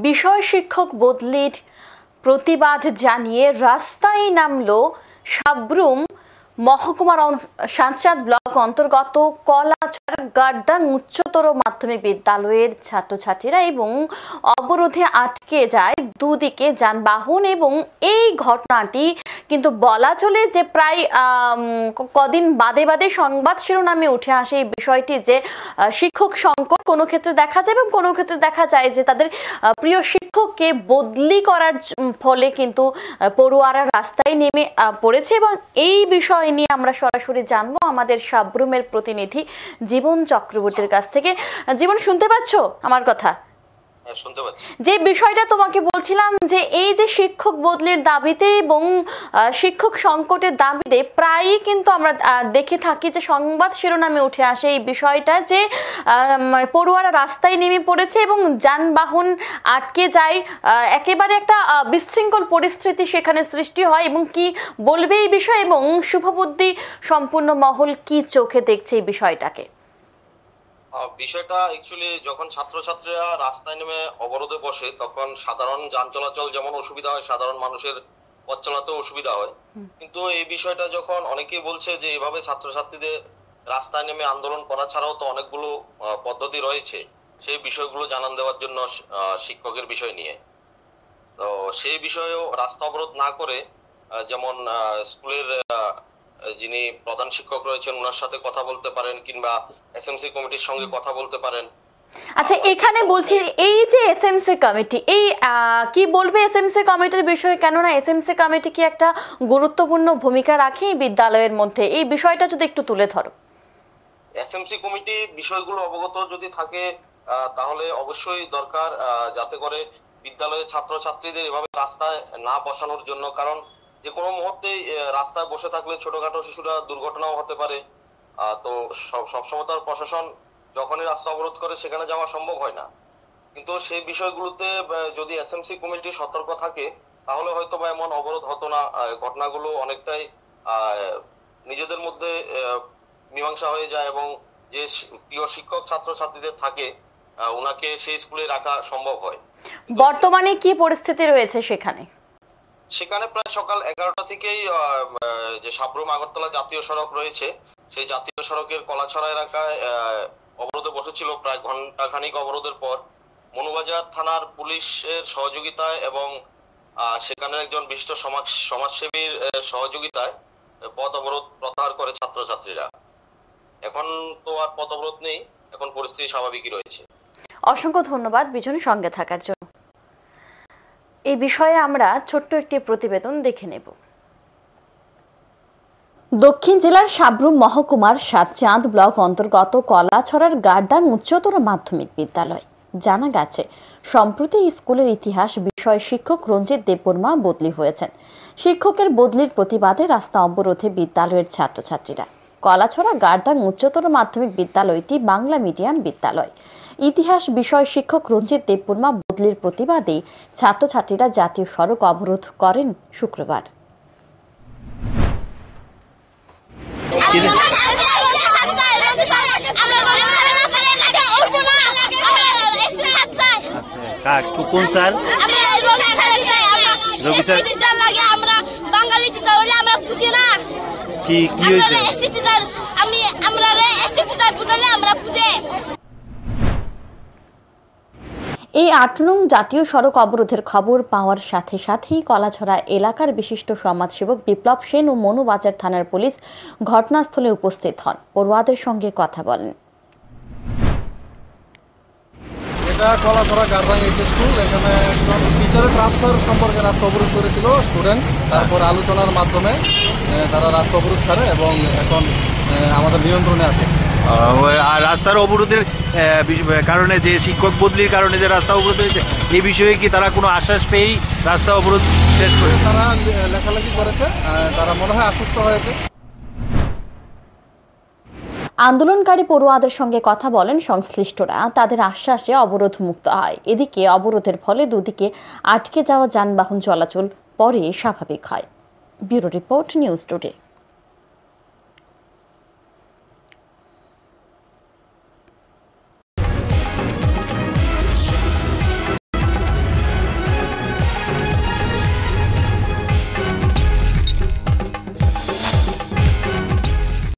বিষয় শিক্ষক বদলির প্রতিবাদ জানিয়ে রাস্তায় নামলো সাব্রুম মহকুমার সাঁচাদ ব্লক অন্তর্গত কলাছড় গার্দাং উচ্চতর মাধ্যমিক বিদ্যালয়ের ছাত্রছাত্রীরা এবং অবরোধে আটকে যায় দুদিকে যানবাহন। এবং এই ঘটনাটি কিন্তু বলা চলে যে প্রায় কদিন বাদে বাদে সংবাদ শিরোনামে উঠে আসে এই বিষয়টি যে শিক্ষক সংকট কোনো ক্ষেত্রে দেখা যায় এবং কোনো ক্ষেত্রে দেখা যায় যে তাদের প্রিয় শিক্ষককে বদলি করার ফলে কিন্তু পড়ুয়ারা রাস্তায় নেমে পড়েছে। এবং এই বিষয় নিয়ে আমরা সরাসরি জানবো আমাদের সাব্রুমের প্রতিনিধি জীবন চক্রবর্তীর কাছ থেকে। জীবন, শুনতে পাচ্ছ আমার কথা? যে বিষয়টা তোমাকে বলছিলাম যে এই যে শিক্ষক বদলির দাবিতে এবং শিক্ষক সংকটের দাবিতে প্রায়ই কিন্তু আমরা দেখে থাকি যে সংবাদ শিরোনামে উঠে আসে এই বিষয়টা যে পড়ুয়ারা রাস্তায় নেমে পড়েছে এবং যানবাহন আটকে যায়, একেবারে একটা বিশৃঙ্খল পরিস্থিতি সেখানে সৃষ্টি হয়। এবং কি বলবে এই বিষয় এবং শুভবুদ্ধি সম্পূর্ণ মহল কি চোখে দেখছে এই বিষয়টাকে? বিষয়টা অ্যাকচুয়ালি যখন ছাত্রছাত্রীরা রাস্তায় নেমে অবরোধে বসে তখন সাধারণ যান চলাচল যেমন অসুবিধা হয়, সাধারণ মানুষের পথ চলাতেও অসুবিধা হয়। কিন্তু এই বিষয়টা যখন অনেকেই বলছে যে এভাবে ছাত্রছাত্রীদের রাস্তায় নেমে আন্দোলন করা ছাড়াও তো অনেকগুলো পদ্ধতি রয়েছে, সেই বিষয়গুলো জানান দেওয়ার জন্য শিক্ষকের বিষয় নিয়ে তো সেই বিষয়েও রাস্তা অবরোধ না করে যেমন স্কুলের যিনি প্রধান শিক্ষক রয়েছেন ওনার সাথে কথা বলতে পারেন কিংবা এসএমসি কমিটির সঙ্গে কথা বলতে পারেন। আচ্ছা, এখানে বলছি এই যে এসএমসি কমিটি, এই কি বলবে এসএমসি কমিটির বিষয়ে? কেননা এসএমসি কমিটি কি একটা গুরুত্বপূর্ণ ভূমিকা রাখে এই বিদ্যালয়ের মধ্যে, এই বিষয়টা যদি একটু তুলে ধরো। এসএমসি কমিটি বিষয়গুলো অবগত যদি থাকে তাহলে অবশ্যই দরকার যাতে করে বিদ্যালয়ের ছাত্রছাত্রীদের এভাবে রাস্তায় না বসানোর জন্য, কারণ যে কোনো মুহূর্তেই রাস্তায় বসে থাকলে ছোটখাটো শিশুরা দুর্ঘটনাও হতে পারে। তো সবসময় তার প্রশাসন যখনই রাস্তা অবরোধ করে সেখানে যাওয়া সম্ভব হয় না। কিন্তু সেই বিষয়গুলোতে যদি এসএমসি কমিটি সতর্ক থাকে তাহলে হয়তো বা এমন অবরোধ হতো না, ঘটনাগুলো অনেকটাই নিজেদের মধ্যে মীমাংসা হয়ে যায় এবং যে প্রিয় শিক্ষক ছাত্রছাত্রীদের থাকে ওনাকে সেই স্কুলে রাখা সম্ভব হয়। বর্তমানে কি পরিস্থিতি রয়েছে সেখানে? সেখানে প্রায় সকাল 11টা থেকেই যে সাব্রুম আগরতলা জাতীয় সড়ক রয়েছে সেই জাতীয় সড়কের কলাছড়া এলাকায় অবরোধে বসেছিল। প্রায় ঘন্টাখানিক অবরোধের পর মনুবাজার থানার পুলিশের সহযোগিতায় এবং সেখানের একজন বিশিষ্ট সমাজসেবীর সহযোগিতায় পথ অবরোধ প্রত্যাহার করে ছাত্রছাত্রীরা। এখন তো আর পথ অবরোধ নেই, এখন পরিস্থিতি স্বাভাবিকই রয়েছে। অসংখ্য ধন্যবাদ বিজন সঙ্গে থাকার জন্য। এই বিষয়ে আমরা ছোট্ট একটি প্রতিবেদন দেখে নেব। দক্ষিণ জেলার সাব্রুম মহকুমার সাতচাঁদ ব্লক অন্তর্গত কলাছড়ার গার্দাং উচ্চতর মাধ্যমিক বিদ্যালয়। জানা গেছে সম্প্রতি স্কুলের ইতিহাস বিষয় শিক্ষক রঞ্জিত দেববর্মা বদলি হয়েছেন। শিক্ষকের বদলির প্রতিবাদে রাস্তা অবরোধে বিদ্যালয়ের ছাত্রছাত্রীরা। কলাছড়া গার্দাং উচ্চতর মাধ্যমিক বিদ্যালয়টি বাংলা মিডিয়াম বিদ্যালয়। ইতিহাস বিষয় শিক্ষক রঞ্জিত দেববর্মা বদলির প্রতিবাদে ছাত্রছাত্রীরা জাতীয় সড়ক অবরোধ করেন শুক্রবার। কোন স্যার? রবি স্যার। কি হয়েছে? এই ৮ নং জাতীয় সড়ক অবরোধের খবর পাওয়ার সাথে সাথেই কলাছড়া এলাকার বিশিষ্ট সমাজসেবক বিপ্লব সেন ও মনুবাজার থানার পুলিশ ঘটনাস্থলে উপস্থিত হন, পড়ুয়াদের সঙ্গে কথা বলেন। এটা কলাছড়া গার্দাং স্কুল, এখানে টিচারের ট্রান্সফার সম্পর্কে রাস্তা অবরোধ করেছিল স্টুডেন্ট, তারপর আলোচনার মাধ্যমে তারা রাস্তা অবরোধ ছাড়ে এবং এখন আমাদের নিয়ন্ত্রণে আছে। আর রাস্তার অবরোধের কারণে যে শিক্ষক বদলির কারণে যে রাস্তা অবরোধ হয়েছে এই বিষয়ে কি তারা কোনো আশ্বাস পেয়েই রাস্তা অবরোধ শেষ করেছে? তারা লেখালেখি করেছে, তারা মনে হয় আশ্বস্ত হয়েছে। আন্দোলনকারী পড়ুয়াদের সঙ্গে কথা বলেন সংশ্লিষ্টরা, তাদের আশ্বাসে অবরোধ মুক্ত হয়। এদিকে অবরোধের ফলে দুদিকে আটকে যাওয়া যানবাহন চলাচল পরে স্বাভাবিক হয়। Bureau report, news today.